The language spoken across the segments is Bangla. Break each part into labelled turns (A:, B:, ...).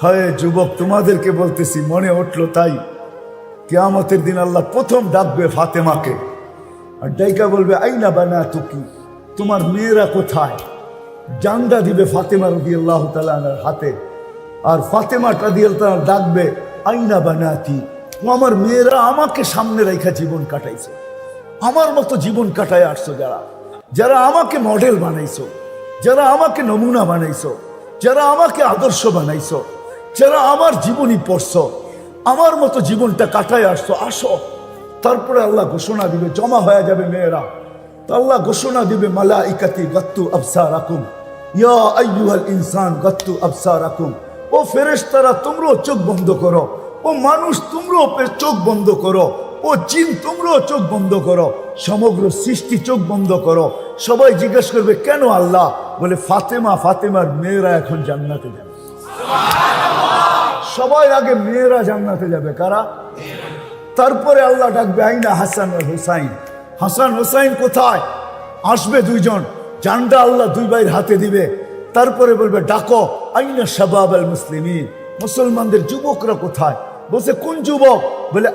A: হায় যুবক, তোমাদেরকে বলতেছি, মনে উঠলো তাই। কিয়ামতের দিন আল্লাহ প্রথম ডাকবে ফাতেমাকে, আর ডাইকা বলবে আইনা বানাতুকি, তোমার মেয়েরা কোথায়? জান্ডা দিবে ফাতেমা রাদিয়াল্লাহু তাআলা আনহার হাতে, আর ফাতেমা রাদিয়াল্লাহু তাআলা ডাকবে আইনা বানাতি, আমার মেয়েরা আমাকে সামনে রেখা জীবন কাটাইছে, আমার মতো জীবন কাটায় আসছো, যারা যারা আমাকে মডেল বানাইছো, যারা আমাকে নমুনা বানাইছো, যারা আমাকে আদর্শ বানাইছো, যারা আমার জীবনী পড়ছো, আমার মতো জীবনটা কাটায় আসছো, আসো। তারপরে আল্লাহ ঘোষণা দিবে, জমা হয়ে যাবে মেয়েরা। তো আল্লাহ ঘোষণা দিবে মালাইকাতি গাত্তু আবসারাকুম ইয়া আইয়ুহাল ইনসান গাত্তু আবসারাকুম, ও ফেরেশতারা তোমরাও চোখ বন্ধ করো, ও মানুষ তোমরাও চোখ বন্ধ করো, ও জিন তোমরাও চোখ বন্ধ করো, সমগ্র সৃষ্টি চোখ বন্ধ করো। সবাই জিজ্ঞেস করবে কেন আল্লাহ? বলে ফাতেমার মেয়েরা এখন জান্নাতে যাবে। সবাই আগে মেয়েরা জান্নাতে যাবে, কারা? তারপরে আল্লাহ ডাকবে আইনা হাসান আর হুসাইন, হাসান হুসাইন কোথায়? আসবে দুইজন, জান্ডা আল্লাহ দুই ভাইয়ের হাতে দিবে। তারপরে বলবে ডাকো আইনা শাবাব আল মুসলিমিন, মুসলমানদের যুবকরা কোথায়? বলছে কোন যুবক? বলে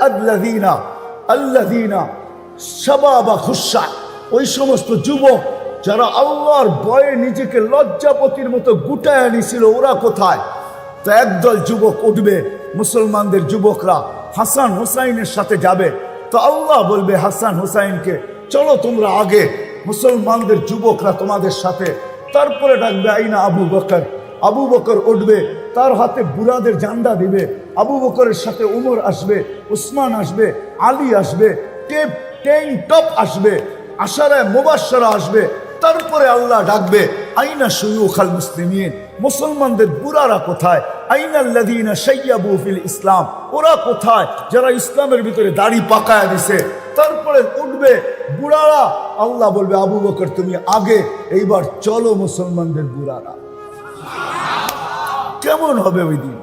A: আল্লাযীনা শাবাবা খুশা, ওই সমস্ত যুবক যারা আল্লাহর ভয়ে নিজেকে লজ্জাপতির মতো গুটায় নিছিল, ওরা কোথায়? তো একদল যুবক উঠবে, মুসলমানদের যুবকরা হাসান হুসাইনের সাথে যাবে। তো আল্লাহ বলবে হাসান হুসাইনকে চলো তোমরা আগে, মুসলমানদের যুবকরা তোমাদের সাথে। তারপরে ডাকবে আইনা আবু বকর, আবু বকর উঠবে, তার হাতে বুড়াদের জান্ডা দিবে। আবু বকরের সাথে উমর আসবে, উসমান আসবে, আলী আসবে, টপ আসবে, আশারায়ে মুবাশশারা আসবে। তারপরে আল্লাহ ডাকবে আইনা শুয়ুখাল মুসলিমিন, মুসলমানদের বুড়ারা কোথায়? আইনাল্লাযীনা শাইয়াবু ফিল ইসলাম, ওরা কোথায় যারা ইসলামের ভিতরে দাড়ি পাকায়া দিছে? তারপরে উঠবে বুড়ারা, আল্লাহ বলবে আবু বকর তুমি আগে, এইবার চলো মুসলমানদের বুড়ারা। কেমন হবে ওই দিন?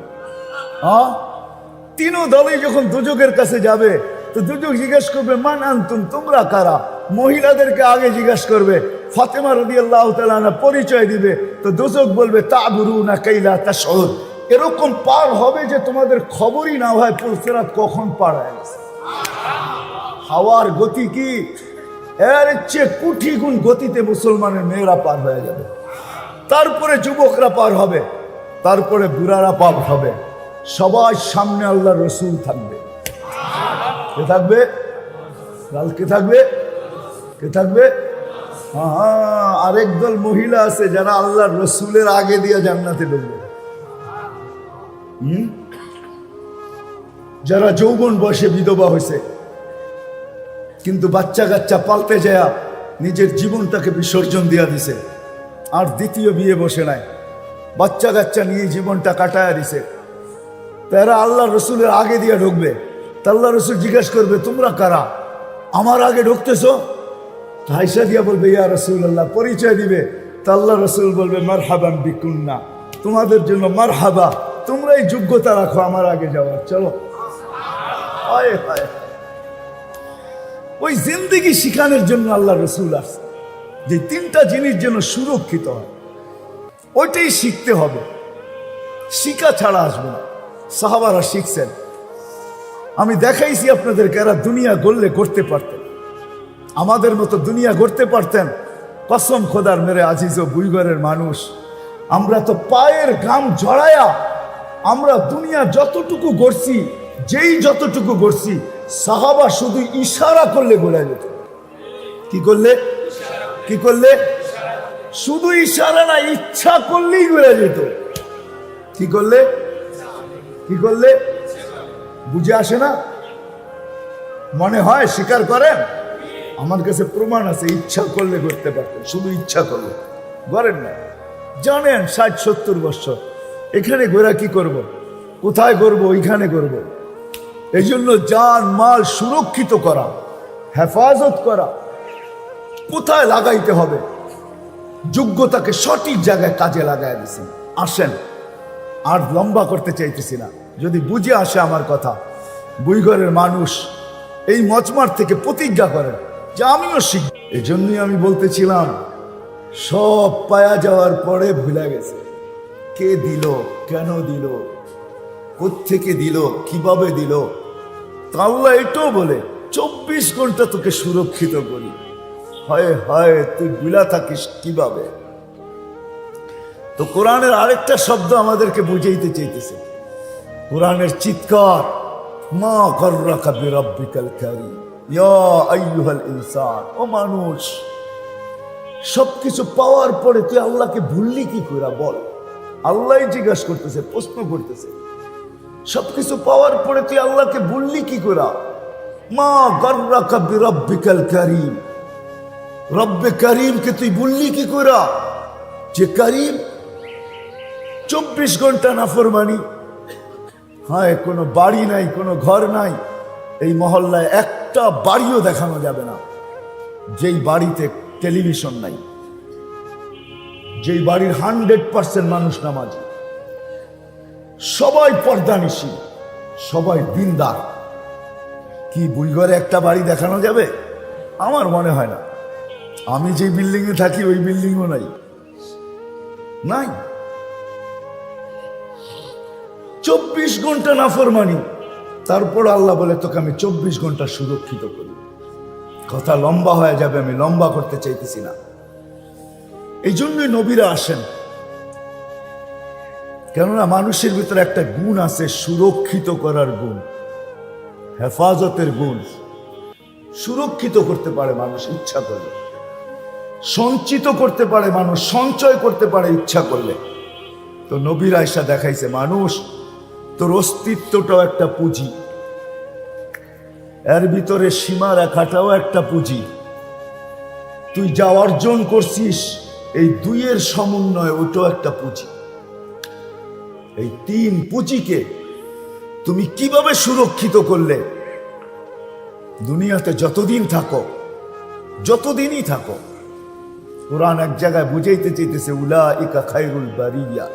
A: তিনও দলই যখন দুজকের কাছে যাবে, তো দুজক জিজ্ঞেস করবে মান আনতুম, তোমরা কারা? মহিলাদেরকে আগে জিজ্ঞেস করবে, ফাতেমা রাদিয়াল্লাহু তাআলা আনহা পরিচয় দিবে। তো দুজক বলবে তাবুরুনা কাইলা তাশউর, এরকম পার হবে যে তোমাদের খবরই না হয় পুলসিরাত কখন পার হয়ে গেছে। হাওয়ার গতি কি? এর চেয়ে কোটি গুণ গতিতে মুসলমানের মেয়েরা পার হয়ে যাবে। তারপরে যুবকরা পার হবে, তারপরে বুড়ারা পার হবে। সবার সামনে আল্লাহর রসুল থাকবে। কে থাকবে? কালকে থাকবে? কে থাকবে? আরেক দল মহিলা আছে যারা আল্লাহর রসুলের আগে দিয়ে জান্নাতে ঢুকবে। যারা যৌবন বয়সে বিধবা হয়েছে, কিন্তু বাচ্চা কাচ্চা পালতে যায় নিজের জীবনটাকে বিসর্জন দিয়া দিছে, আর দ্বিতীয় বিয়ে বসে নাই, বাচ্চা কাচ্চা নিয়ে জীবনটা কাটায় দিছে। তারা আল্লাহ রসুলের আগে দিয়ে ঢুকবে। তা আল্লাহ রসুল জিজ্ঞেস করবে তোমরা কারা, আমার আগে ঢুকতেছো? হাইসা দিয়া বলবে ইয়া রাসূলুল্লাহ, পরিচয় দিবে। তা আল্লাহ রসুল বলবে মারহাবান বিকুন্না, তোমাদের জন্য মারহাবা, তোমরাই যোগ্যতা রাখো আমার আগে যাওয়ার, চলো। ওই জিন্দেগি শিখানোর জন্য আল্লাহ রসুল আসছে, যে তিনটা জিনিস যেন সুরক্ষিত হয়, ওইটাই শিখতে হবে, শিখা ছাড়া আসবে না। সাহাবারা শিখছেন, আমি দেখাইছি আপনাদেরকে, এরা দুনিয়া গড়লে করতে পারতেন, আমাদের মতো দুনিয়া গড়তে পারতেন। কসম খোদার মেরে আজিজ ও বুইগরের মানুষ, আমরা তো পায়ের ঘাম ঝরায়া আমরা দুনিয়া যতটুকু গড়ছি, যেই যতটুকু গড়ছি, সাহাবা শুধু ইশারা করলে গড়ে যেত। কি করলে? কি করলে? শুধু ইশারা না, ইচ্ছা করলেই গড়ে যেত। কি করলে? কি করলে? বুঝে আসে না? মনে হয় স্বীকার করেন? আমার কাছে প্রমাণ আছে, ইচ্ছা করলে করতে পারতেন, শুধু ইচ্ছা করলে করেন না। জানেন 60-70 বছর এখানে ঘোরা কি করব, কোথায় করব, ওইখানে করব। এই জন্য জান মাল সুরক্ষিত করা, হেফাজত করা, কোথায় লাগাইতে হবে, যোগ্যতাকে সঠিক জায়গায় কাজে লাগাই দিছেন। আসেন, আর লম্বা করতে চাইতেছি না, যদি বুঝে আসে আমার কথা। বুইগরের মানুষ এই মজমার থেকে প্রতিজ্ঞা করেন যে আমিও শিখব। এই জন্যই আমি বলতেছিলাম, সব পায়া যাওয়ার পরে ভুলে গেছে, কে দিল, কেন দিল, কোত্থেকে দিল, কিভাবে দিল। তো আল্লাহ এটাও বলে 24 ঘন্টা তোকে সুরক্ষিত করি। হয় হয় তুই বিলা থাকিস কিভাবে। তো কোরআনের আরেকটা শব্দ আমাদেরকে বুঝাইতে চাইতেছে, কোরআনের চিৎকার, মা গররাকা বিরাব্বিকাল কারীম ইয়া আইয়ুহাল ইনসান। ও মানুষ, সবকিছু পাওয়ার পরে তুই আল্লাহকে ভুললি কি করে বল। আল্লাহ জিজ্ঞাসা করতেছে, প্রশ্ন করতেছে, সবকিছু পাওয়ার পরে তুই আল্লাহকে ভুললি কি করে। মা গররাকা বিরাব্বিকাল কারীম, রব্বে কারীমকে তুই ভুললি কি করে, যে কারীম। 24 ঘন্টা নাফরমানি। হ্যাঁ, কোনো বাড়ি নাই, কোনো ঘর নাই, এই মহল্লায় একটা বাড়িও দেখানো যাবে না যেই বাড়িতে টেলিভিশন নাই, যেই বাড়ির 100% মানুষ নামাজি, সবাই পর্দানিশী, সবাই দিনদার। কি বুইঘরে একটা বাড়ি দেখানো যাবে? আমার মনে হয় না। আমি যে বিল্ডিং এ থাকি ওই বিল্ডিংও নাই। নাই। 24 ঘন্টা নাফরমানি, তারপর আল্লাহ বলে তোকে আমি 24 ঘন্টা সুরক্ষিত করি। কথা লম্বা হয়ে যাবে, আমি লম্বা করতে চাইতেছি না। এই জন্যই নবীরা আসেন, কেননা মানুষের ভিতরে একটা গুণ আছে, সুরক্ষিত করার গুণ, হেফাজতের গুণ। সুরক্ষিত করতে পারে মানুষ ইচ্ছা করলে, সঞ্চিত করতে পারে মানুষ, সঞ্চয় করতে পারে ইচ্ছা করলে। তো নবীর আয়েশা দেখাইছে, মানুষ তোর অস্তিত্বটাও একটা পুঁজি, এর ভিতরে সীমা রেখাটাও একটা পুঁজি। তুই যা অর্জন করছিস এই দুইয়ের সমন্বয়, ওটাও একটা পুঁজি। এই 3 পুঁজিকে তুমি কিভাবে সুরক্ষিত করলে, দুনিয়াতে যতদিন থাকো, যতদিনই থাকো। কোরআন এক জায়গায় বুঝাইতে চাইতেছে উলাইকা খায়রুল বারিয়া।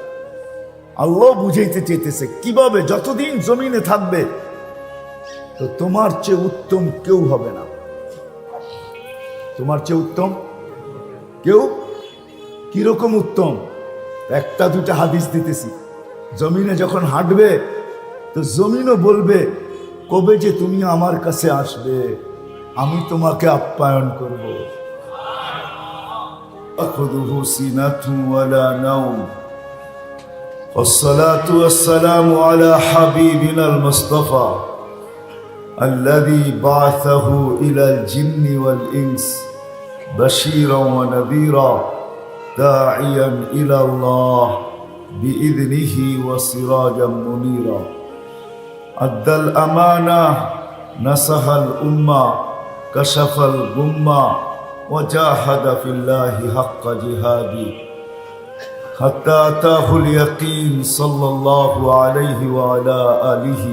A: আল্লাহ বুঝাইতে চাইতেছে কিভাবে যতদিন জমিনে থাকবে, তো তোমার চেয়ে উত্তম কেউ হবে না। তোমার চেয়ে উত্তম কেউ। কিরকম উত্তম? একটা দুটা হাদিস দিতেছি। জমিনে যখন হাঁটবে তো জমিনও বলবে, কবে যে তুমি আমার কাছে আসবে, আমি তোমাকে আপ্যায়ন করব। আখুযুহু সিনাতুন ওয়ালা নাওম। والصلاة والسلام على حبيبنا المصطفى الذي بعثه إلى الجن والإنس بشيرا ونذيرا داعيا إلى الله بإذنه وسراجا منيرا أدى الأمانة نصح الأمة كشف الغمة وجاهد في الله حق جهاده حتى أتاه اليقين صلى الله عليه وعلى آله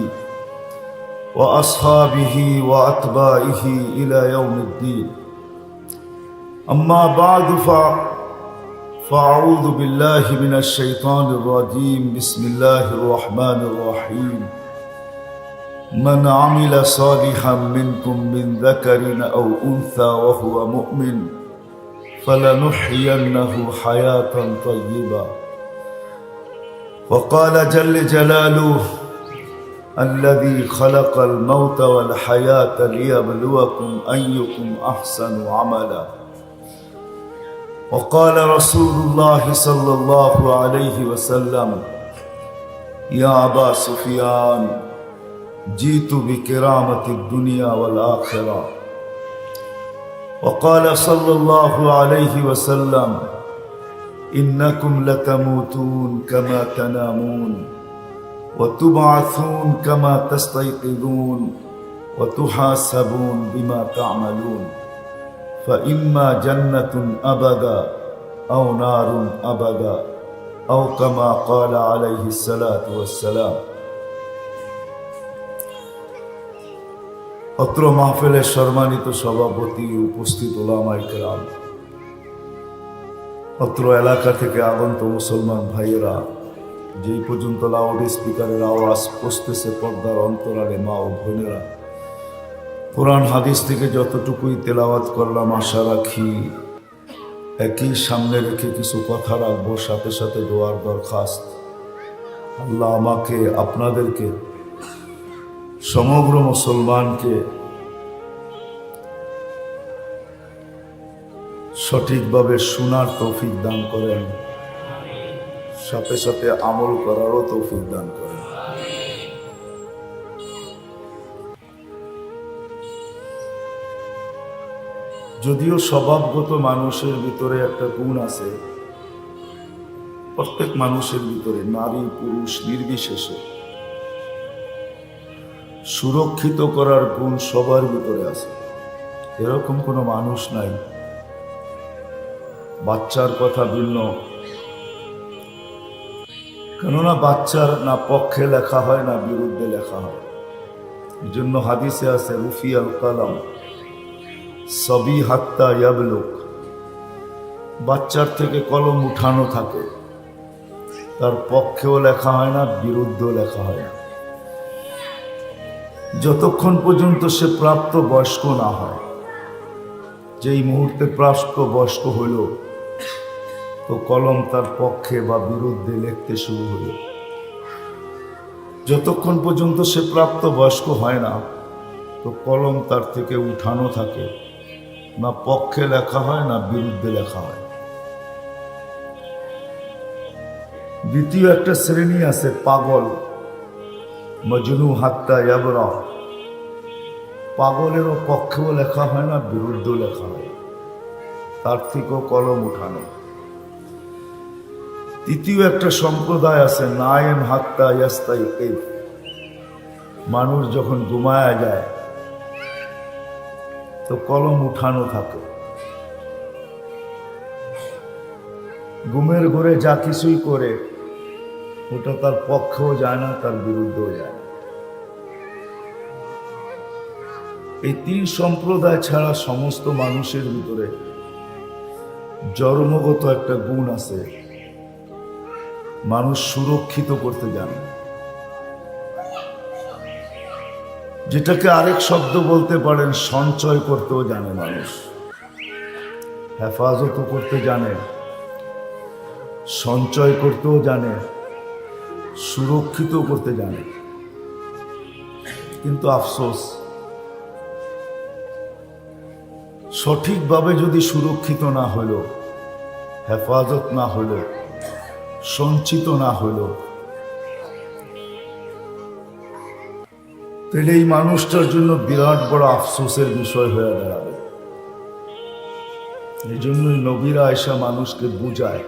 A: وأصحابه وأتباعه إلى يوم الدين. أما بعد فأعوذ بالله من الشيطان الرجيم. بسم الله الرحمن الرحيم. من عمل صالحا منكم من ذكر أو أنثى وهو مؤمن فلنحيينه حياة طيبة. وقال جل جلاله الذي خلق الموت والحياة ليبلوكم أيكم أحسن عملا. وقال رسول الله صلى الله عليه وسلم يا أبا سفيان جئت بكرامة الدنيا والآخرة. وقال صلى الله عليه وسلم إنكم لتموتون كما تنامون وتبعثون كما تستيقظون وتحاسبون بما تعملون فإما جنة أبدا أو نار أبدا أو كما قال عليه الصلاة والسلام. অত্র মাহফিলের সম্মানিত সভাপতি, উপস্থিত ওলামায়ে কেরাম, অত্র এলাকা থেকে আগত মুসলমান ভাইয়েরা, যেই পর্যন্ত লাউড স্পিকারের আওয়াজ পৌঁছতেছে পর্দার অন্তরালে মা ও বোনেরা, কোরআন হাদিস থেকে যতটুকুই তেলাওয়াত করলাম, আশা রাখি একই সামনে রেখে কিছু কথা রাখবো, সাথে সাথে দোয়ার দরখাস্ত। আল্লাহ আমাকে, আপনাদেরকে, সমগ্র মুসলমানকে সঠিকভাবে শোনার তৌফিক দান করেন, সাথে সাথে আমল করারও তৌফিক দান করেন। যদিও স্বভাবগত মানুষের ভিতরে একটা গুণ আছে, প্রত্যেক মানুষের ভিতরে, নারী পুরুষ নির্বিশেষে, সুরক্ষিত করার গুণ সবার ভিতরে আছে। এরকম কোনো মানুষ নাই। বাচ্চার কথা ভিন্ন, কেননা বাচ্চার না পক্ষে লেখা হয় না বিরুদ্ধে লেখা হয়। এই জন্য হাদিসে আছে রুফি আল কালাম সবই হাত্তা ইয়াবলুক, বাচ্চার থেকে কলম উঠানো থাকে, তার পক্ষেও লেখা হয় না বিরুদ্ধেও লেখা হয় না, যতক্ষণ পর্যন্ত সে প্রাপ্ত বয়স্ক না হয়। যেই মুহূর্তে প্রাপ্ত বয়স্ক হইল তো কলম তার পক্ষে বা বিরুদ্ধে লিখতে শুরু হইল। যতক্ষণ পর্যন্ত সে প্রাপ্ত বয়স্ক হয় না তো কলম তার থেকে উঠানো থাকে, না পক্ষে লেখা হয় না বিরুদ্ধে লেখা হয়। দ্বিতীয় একটা শ্রেণী আছে পাগল, মজনু হাত্তা ইয়াবরা, পাগলেরও পক্ষেও লেখা হয় না বিরুদ্ধেও লেখা হয়, তার থেকেও কলম উঠানো। তৃতীয় একটা সম্প্রদায় আছে নায়েম হাত্তা ইয়াস্তাইকিজ, মানুষ যখন ঘুমায়া যায় তো কলম উঠানো থাকে। ঘুমের ঘরে যা কিছুই করে ওটা তার পক্ষেও যায় না, তার বিরুদ্ধেও যায় না। এই তিন সম্প্রদায় ছাড়া সমস্ত মানুষের ভিতরে জন্মগত একটা গুণ আছে, মানুষ সুরক্ষিত করতে জানে, যেটাকে আরেক শব্দ বলতে পারেন সঞ্চয় করতেও জানে। মানুষ হেফাজত করতে জানে, সঞ্চয় করতেও জানে, সুরক্ষিত করতে জানে। কিন্তু আফসোস, সঠিকভাবে যদি সুরক্ষিত না হইল, হেফাজত না হইল, সঞ্চিত না হইল, তাহলে এই মানুষটার জন্য বিরাট বড় আফসোসের বিষয় হয়ে দাঁড়াবে। এই জন্যই নবীরা এসা মানুষকে বুঝায়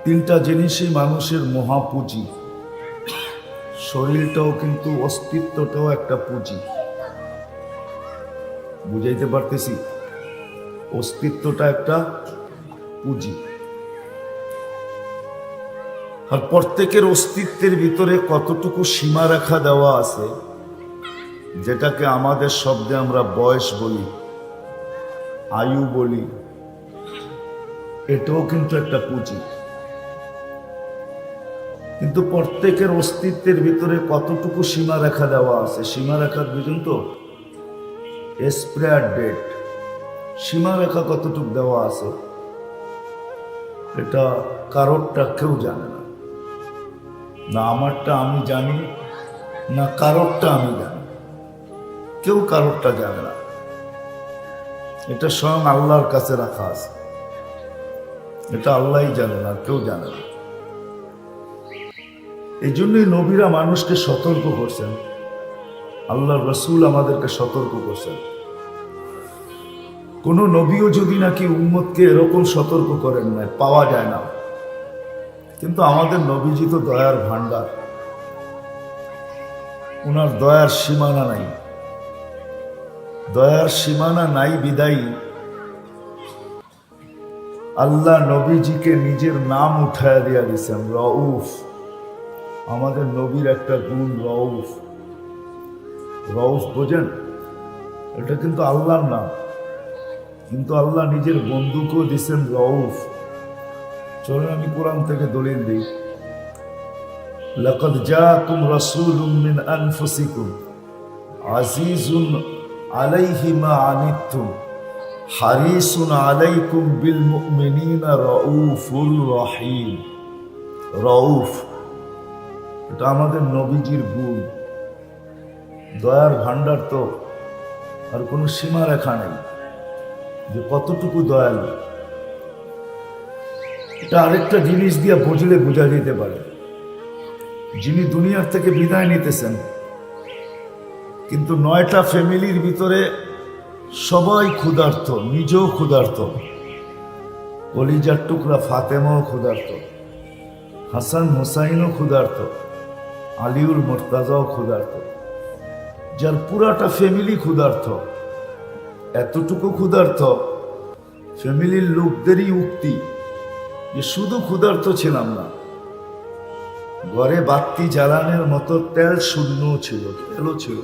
A: তিনটা জিনিসই মানুষের মহাপুঁজি। শরীরটাও কিন্তু, অস্তিত্বটাও একটা পুঁজি। বুঝাইতে পারতেছি? অস্তিত্বটা একটা পুঁজি। আর প্রত্যেকের অস্তিত্বের ভিতরে কতটুকু সীমারেখা দেওয়া আছে, যেটাকে আমাদের শব্দে আমরা বয়স বলি, আয়ু বলি, এটাও কিন্তু একটা পুঁজি। কিন্তু প্রত্যেকের অস্তিত্বের ভিতরে কতটুকু সীমারেখা দেওয়া আছে, সীমারেখার বুঝুন তো, এক্সপায়ার ডেট, সীমারেখা কতটুকু দেওয়া আছে এটা কারোরটা কেউ জানে না। না আমারটা আমি জানি, না কারোরটা আমি জানি, কেউ কারোরটা জানে না। এটা স্বয়ং আল্লাহর কাছে রাখা আছে, এটা আল্লাহই জানে না, কেউ জানে না। এই জন্যই নবীরা মানুষকে সতর্ক করছেন, আল্লাহর রসুল আমাদেরকে সতর্ক করছেন। কোন নবীও যদি নাকি উম্মতকে এরকম সতর্ক করেন না, পাওয়া যায় না। কিন্তু আমাদের নবীজি তো দয়ার ভান্ডার, ওনার দয়ার সীমানা নাই। দয়ার সীমানা নাই বিদায়ী আল্লাহ নবীজিকে নিজের নাম উঠায় দিয়া দিয়েছেন রউফ। আমাদের নবীর একটা গুণ রউফ। রউফ বোঝেন? এটা কিন্তু আল্লাহর নাম, কিন্তু আল্লাহ নিজের বন্ধুকেও দিয়েছেন রউফ। চলেন আমি কোরআন থেকে দলিল দিই। লাকাদ জাআকুম রাসূলুম মিন আনফুসিকুম আজিজুন আলাইহি মা আনিতুম হারিসুন আলাইকুম বিল মুমিনিনা রাউফুর রহিম। রউফ, এটা আমাদের নবীজির গুণ। দয়ার ভান্ডার তো আর কোনো সীমা রেখা নেই যে কতটুকু দয়ালু। এটা আরেকটা জিনিস দিয়ে বুঝলে বোঝা যেতে পারে, যিনি দুনিয়ার থেকে বিদায় নিতেছেন কিন্তু 9টা ফ্যামিলির ভিতরে সবাই ক্ষুধার্ত, নিজেও ক্ষুধার্ত, কলিজার টুকরা ফাতেমাও ক্ষুধার্ত, হাসান হোসাইনও ক্ষুধার্ত, আলিউল মুর্তাজাও ক্ষুধার্ত, যার পুরাটা ফ্যামিলি ক্ষুধার্ত। এতটুকু ক্ষুধার্ত, ফ্যামিলির লোকদেরই উক্তি যে শুধু ক্ষুধার্ত ছিলাম না, ঘরে বাতি জ্বালানোর মতো তেল শূন্য ছিল, তেলও ছিল।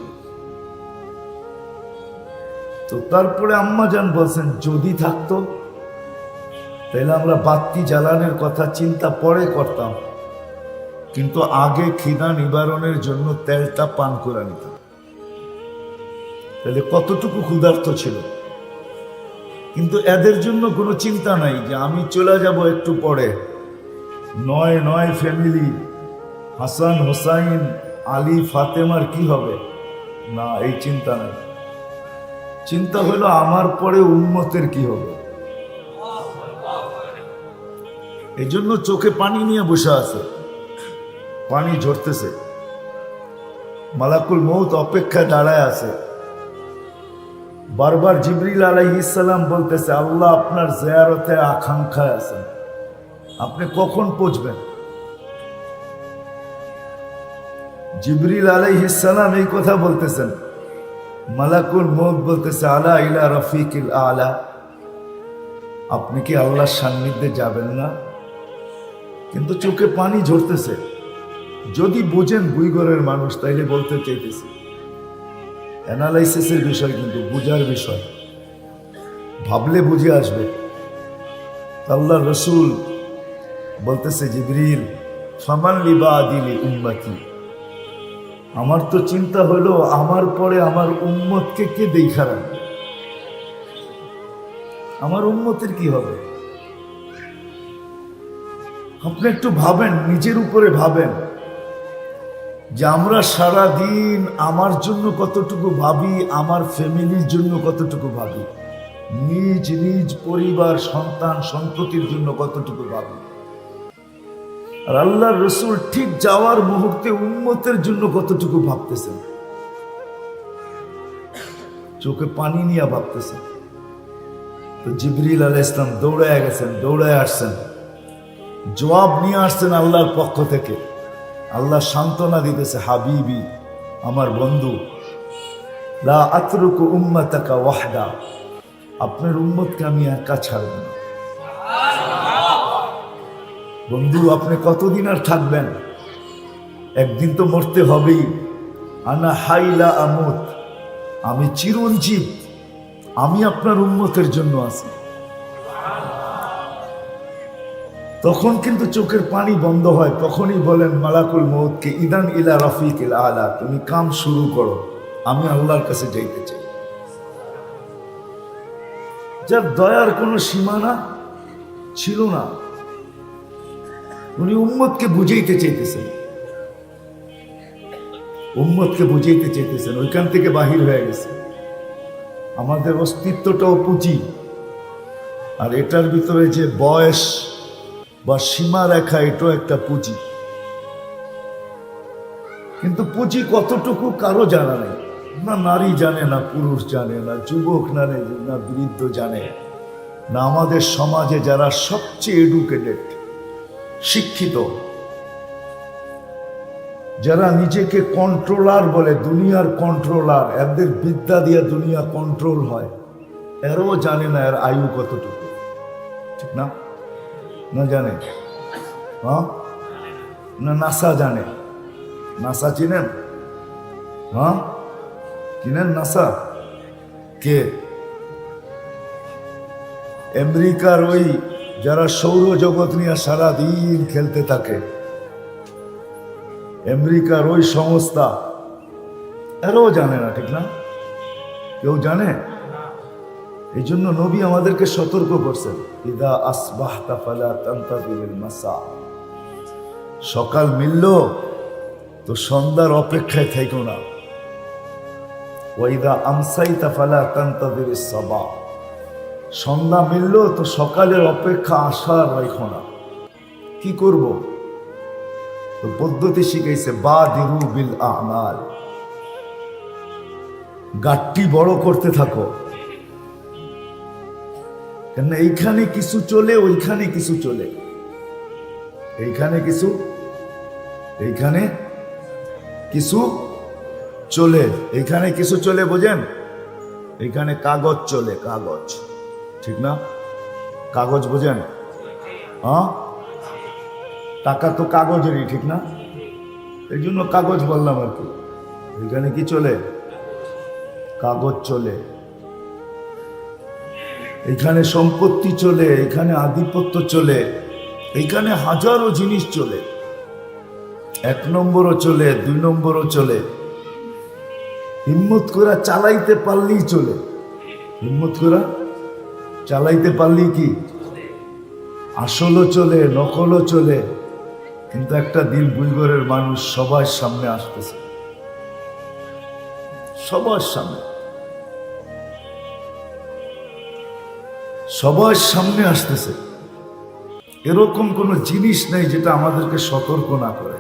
A: তো তারপরে আম্মা জান বলছেন যদি থাকতো তাহলে আমরা বাতি জ্বালানোর কথা চিন্তা পরে করতাম, কিন্তু আগে খিদা নিবারণের জন্য তেলটা পান করে নিতাম। তাহলে কতটুকু ক্ষুধার্ত ছিল। কিন্তু এদের জন্য কোনো চিন্তা নাই যে আমি চলে যাব একটু পরে, 9 ফ্যামিলি, হাসান হোসাইন আলী ফাতেমার কি হবে, না এই চিন্তা নাই। চিন্তা হলো আমার পরে উম্মতের কি হবে। এই জন্য চোখে পানি নিয়ে বসে আছে, পানি ঝরতেছে, মালাকুল মউত অপেক্ষায় দাঁড়ায় আছে। বারবার জিবরিল আলাইহিস সালাম বলতেছে আল্লাহ আপনার জিয়ারতে আকাঙ্ক্ষায় আছেন, আপনি কখন পৌঁছবেন। জিবরিল আলাইহিস সালাম এই কথা বলতেছেন, মালাকুল মউত বলতেছে আলা ইলা রফিকিল আলা, আপনি কি আল্লাহর সান্নিধ্যে যাবেন না। কিন্তু চোখে পানি ঝরতেছে। যদি বুঝেন বুইগরের মানুষ তাইলে বলতে চাইতেছে, অ্যানালাইসিসের বিষয় কিন্তু বুঝার বিষয়, ভাবলে বুঝে আসবে। আল্লাহ রসুল বলতেছে জিবরিল ফামান লিবাদিলি উম্মতি, আমার তো চিন্তা হলো আমার পরে আমার উম্মতকে কে দেখা রাখবে, আমার উম্মতের কি হবে। আপনি একটু ভাবেন, নিজের উপরে ভাবেন যে আমরা সারা দিন আমার জন্য কতটুকু ভাবি, আমার ফ্যামিলির জন্য কতটুকু ভাবি, নিজ নিজ পরিবার সন্তান সন্ততির জন্য কতটুকু ভাবি। আর আল্লাহর রসুল ঠিক যাওয়ার মুহূর্তে উম্মতের জন্য কতটুকু ভাবতেছেন, চোখে পানি নিয়ে ভাবতেছেন। তো জিবরিল আলাইহিস সালাম দৌড়ায় গেছেন, দৌড়ায় আসছেন, জবাব নিয়ে আসছেন আল্লাহর পক্ষ থেকে। আল্লাহ সান্ত্বনা দিতেছে হাবিবি, আমার বন্ধু, লা আতরুকু উম্মাতাকা ওয়াহদা, আপনার উম্মতকে আমি একা ছাড়ব না। বন্ধু আপনি কতদিন আর থাকবেন, একদিন তো মরতে হবেই। আনা হাইলা আমুত, আমি চিরঞ্জীব, আমি আপনার উম্মতের জন্য আছি। তখন কিন্তু চোখের পানি বন্ধ হয়, তখনই বলেন মালাকুল মউতকে ইদান ইলা রফিকিল আলা, তুমি কাম শুরু করো, আমি আল্লাহর কাছে যাইতে চাই। যার দয়ার কোনো সীমানা ছিল না, উনি উম্মতকে বুঝাইতে চাইতেছেন, উম্মতকে বুঝাইতে চাইতেছেন, ওইখান থেকে বাহির হয়ে গেছে। আমাদের অস্তিত্বটাও পুঁজি, আর এটার ভিতরে যে বয়স বা সীমা রেখা, এটাও একটা পুঁজি। কিন্তু পুঁজি কতটুকু কারো জানা নেই, না নারী জানে, না পুরুষ জানে, না যুবক জানে, না বৃদ্ধ জানে, না আমাদের সমাজে যারা সবচেয়ে এডুকেটেড শিক্ষিত, যারা নিজেকে কন্ট্রোলার বলে, দুনিয়ার কন্ট্রোলার, এদের বিদ্যা দিয়ে দুনিয়া কন্ট্রোল হয়, এরও জানে না এর আয়ু কতটুকু, ঠিক না? না জানে? হ্যাঁ, না নাসা জানে? নাসা চিনেন? হ্যাঁ চিনেন নাসা? কে? আমেরিকার ওই যারা সৌরজগৎ নিয়ে সারাদিন খেলতে থাকে, আমেরিকার ওই সংস্থা, এরাও জানে না, ঠিক না? কেউ জানে? এই জন্য নবী আমাদেরকে সতর্ক করছেন, ইদা আসবাহতা ফালা তানতাযিরিল মাসা, সকাল মিলল তো সন্ধ্যার অপেক্ষায় থেকো না। ওয়াইদা আমসাইতা ফালা তানতাযিরিস সাবা, সন্ধ্যা মিলল তো সকালের অপেক্ষা আসার রাখো না। কি করব? তো পদ্ধতি শিখাইছে বাদিরু বিল আমাল, গাট্টি বড় করতে থাকো। কেন এইখানে কিছু চলে, ওইখানে কিছু চলে, এইখানে কিছু, এইখানে কিছু চলে, এইখানে কিছু চলে, বোঝেন? এইখানে কাগজ চলে, কাগজ, ঠিক না? কাগজ বোঝেন? হ্যাঁ, টাকা তো কাগজেরই, ঠিক না? এই জন্য কাগজ বললাম আর কি। এখানে কি চলে? কাগজ চলে। এখানে সম্পত্তি চলে, এখানে আধিপত্য চলে, এখানে হাজারো জিনিস চলে। 1 নম্বরও চলে, 2 নম্বরও চলে। হিম্মত করে চালাইতে পারলেই চলে। হিম্মত করে চালাইতে পারলেই কি আসলও চলে, নকলও চলে। কিন্তু একটা দিন বুইগরের মানুষ সবার সামনে আসতেছে, সবার সামনে, সবার সামনে আসতেছে। এরকম কোন জিনিস নেই যেটা আমাদেরকে সতর্ক না করে।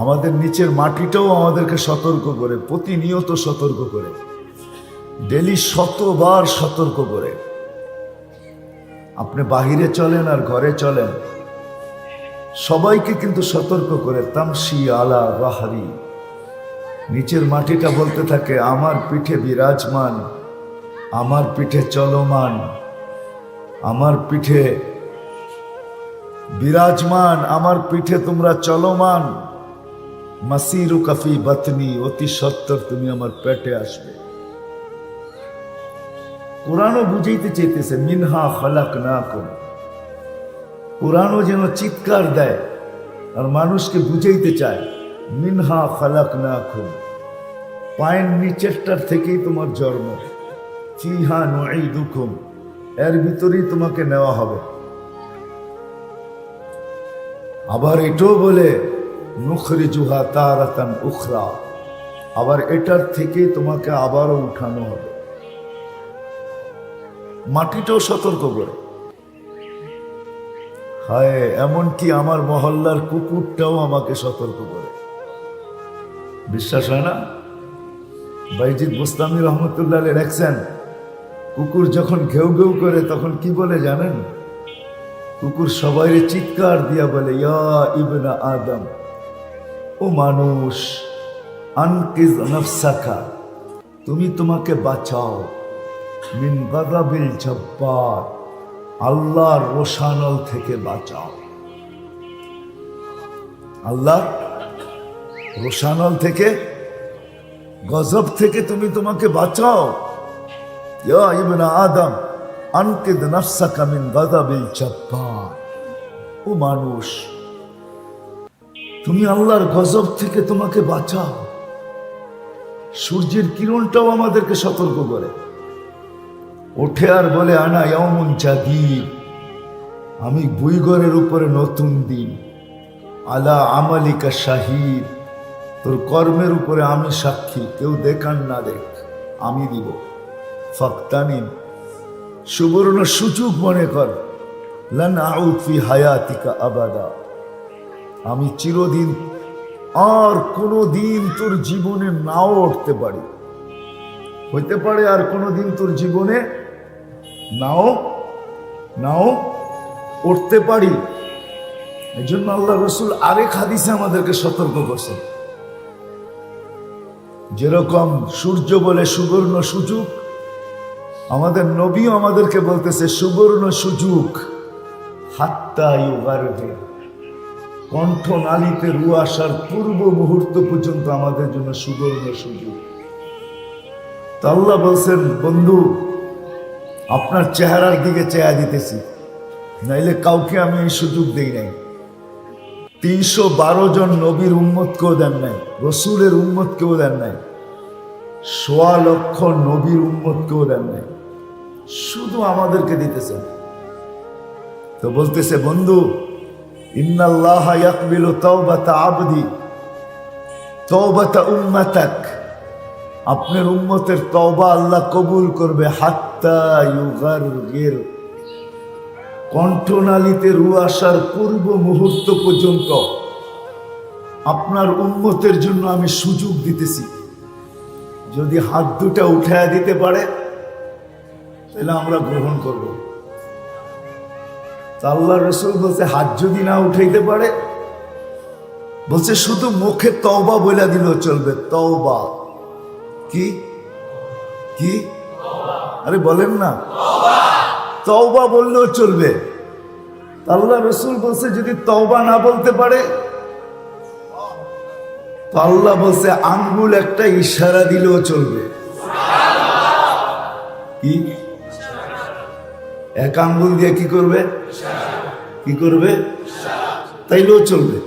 A: আমাদের নিচের মাটিটাও আমাদেরকে সতর্ক করে, প্রতিনিয়ত সতর্ক করে, ডেলি 100বার সতর্ক করে। আপনি বাহিরে চলেন আর ঘরে চলেন, সবাইকে কিন্তু সতর্ক করে। তামশি আলা বাহারি, নিচের মাটিটা বলতে থাকে আমার পিঠে বিরাজমান, আমার পিঠে চলমান, আমার পিঠে বিরাজমান, আমার পিঠে তোমরা চলমান। মাসিরু কাফি বাতনি, অতি সত্তর তুমি আমার পেটে আসবে। কোরআনও বুঝাইতে চাইতেছে মিনহা খালাকনাকুম। কোরআনও যেন চিৎকার দেয় আর মানুষকে বুঝাইতে চায় মিনহা খালাকনাকুম, পায়ের নিচেরটার থেকেই তোমার জন্ম। ফিহা নুঈদুকুম, এর ভিতরেই তোমাকে নেওয়া হবে। আবার এটাও বলে নুখরিজুহা তারাতান উখরা, আবার এটার থেকেই তোমাকে আবারও উঠানো হবে। মাটিটাও সতর্ক করে। হায়, এমনকি আমার মহল্লার কুকুরটাও আমাকে সতর্ক করে। বিশ্বাস হয় না? বাইজিদ বুস্তামি রহমতুল্লাহ লেখছেন, কুকুর যখন ঘেউ ঘেউ করে তখন কি বলে জানেন? কুকুর সবাই চিৎকার দিয়া বলে ইয়া ইবনা আদম, ও মানুষ, আনকিজ নফসাকা, তুমি তোমাকে বাঁচাও, মিন গাযাবিল জব্বার, আল্লাহর রোশানল থেকে বাঁচাও। আল্লাহ রোশানল থেকে, গজব থেকে তুমি তোমাকে বাঁচাও। ইয়া ইবনা আদম আনকিদ নাফসাকা মিন গাযাবিল জব্বার, ও মানুষ, তুমি আল্লাহর গজব থেকে তোমাকে বাঁচাও। সূর্যের কিরণটাও আমাদেরকে সতর্ক করে। ওঠে আর বলে আনা ইয়াউমুন জাদীদ, আমি বুইগরের উপরে নতুন দিন। আলা আমালিকা শাহিদ, তোর কর্মের উপরে আমি সাক্ষী, কেউ দেখান না দেখ, আমি দিব। ফাক্তানিম, সুবর্ণ সুযোগ মনে কর। লান আউদ ফি হায়াতিকা আবাদা, আমি চিরদিন আর কোনো দিন তোর জীবনে নাও উঠতে পারি। হইতে পারে আর কোনো দিন তোর জীবনে নাও উঠতে পারি। এই জন্য আল্লাহ রসুল আরেক হাদিসে আমাদেরকে সতর্ক করছেন। যেরকম সূর্য বলে সুবর্ণ সুযোগ, আমাদের নবীও আমাদেরকে বলতেছে সুবর্ণ সুযোগ। হাত্তা ইউগারবে, কণ্ঠনালীতে রু আসার পূর্ব মুহূর্ত পর্যন্ত আমাদের জন্য সুবর্ণ সুযোগ। তো আল্লাহ বলছেন, বন্ধু আপনার চেহারার দিকে চেয়া দিতেছি, নাইলে কাউকে আমি এই সুযোগ দেই নাই। 312 জন নবীর উম্মতকেও দেন নাই, রসুলের উম্মতকেও দেন নাই, 1.25 লক্ষ নবীর উম্মতকেও দেন নাই, শুধু আমাদেরকে দিতেছেন। তো বলতেছে, বন্ধু ইন্নাল্লাহ ইয়াকবিলু তাওবাতা আবদি তাওবাতা উম্মাতাক, আপনার উম্মতের তওবা আল্লাহ কবুল করবে হাত্তা ইউগারগির, কণ্ঠনালীতে রু আসার পূর্ব মুহূর্ত পর্যন্ত আপনার উম্মতের জন্য আমি সুযোগ দিতেছি। যদি হাত দুটা উঠায় দিতে পারে তাহলে আমরা গ্রহণ করব। তা আল্লাহ রসুল বলছে হাত যদি না উঠাইতে পারে, বলছে শুধু মুখে তওবা বলে দিলেও চলবে। তওবা কি কি? আরে বলেন না, তওবা বললেও চলবে। আল্লাহ রসুল বলছে যদি তওবা না বলতে পারে, তো আল্লাহ বলছে আঙ্গুল একটা ইশারা দিলেও চলবে। কি? এক আঙ্গুল দিয়ে কি করবে? কি করবে? তাইলেও চলবে।